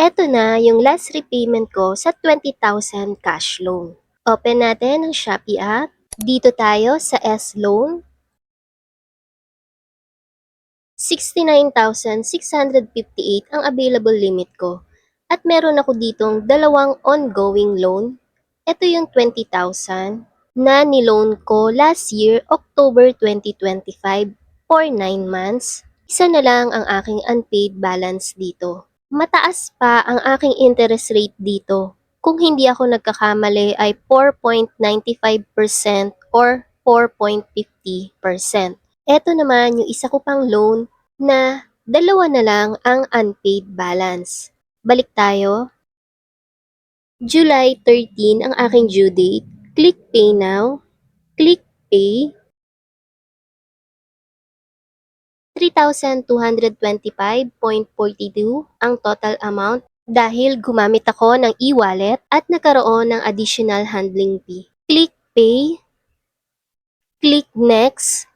Eto na yung last repayment ko sa 20,000 cash loan. Open natin ang Shopee app. Dito tayo sa S-Loan. 69,658 ang available limit ko. At meron ako ditong dalawang ongoing loan. Ito yung 20,000 na niloan ko last year, October 2025 for 9 months. Isa na lang ang aking unpaid balance dito. Mataas pa ang aking interest rate dito. Kung hindi ako nagkakamali ay 4.95% or 4.50%. Ito naman yung isa ko pang loan na dalawa na lang ang unpaid balance. Balik tayo. July 13 ang aking due date. Click Pay Now. Click Pay. 3,225.42 ang total amount dahil gumamit ako ng e-wallet at nagkaroon ng additional handling fee. Click Pay. Click Next.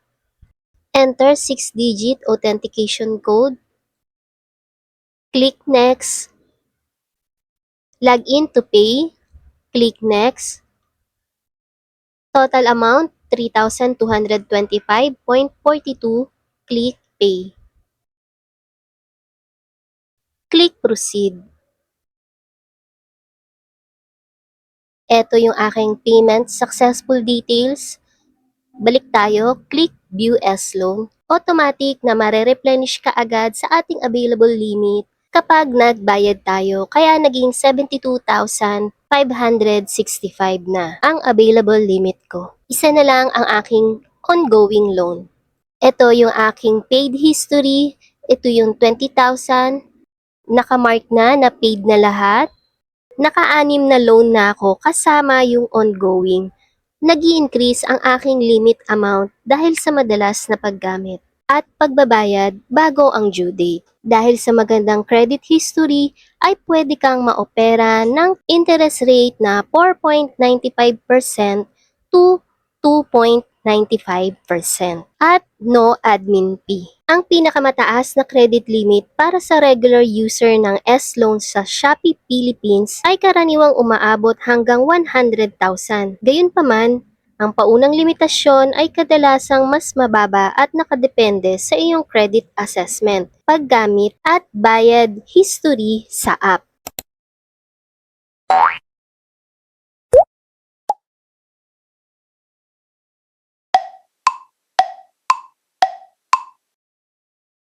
Enter 6-digit authentication code. Click Next. Log in to pay. Click Next. Total amount 3,225.42. Click Pay. Click Proceed. Ito yung aking payment successful details. Balik tayo, click View S-Loan. Automatic na mare-replenish ka agad sa ating available limit kapag nagbayad tayo. Kaya naging 72,565 na ang available limit ko. Isa na lang ang aking ongoing loan. Ito yung aking paid history. Ito yung 20,000. Nakamark na paid na lahat. Naka-anim na loan na ako kasama yung ongoing. Nag-i-increase ang aking limit amount dahil sa madalas na paggamit at pagbabayad bago ang due date. Dahil sa magandang credit history ay pwede kang maopera ng interest rate na 4.95% to 2.95% at no admin fee. Ang pinakamataas na credit limit para sa regular user ng S-Loan sa Shopee Philippines ay karaniwang umaabot hanggang 100,000. Gayunpaman, ang paunang limitasyon ay kadalasang mas mababa at nakadepende sa iyong credit assessment, paggamit at bayad history sa app.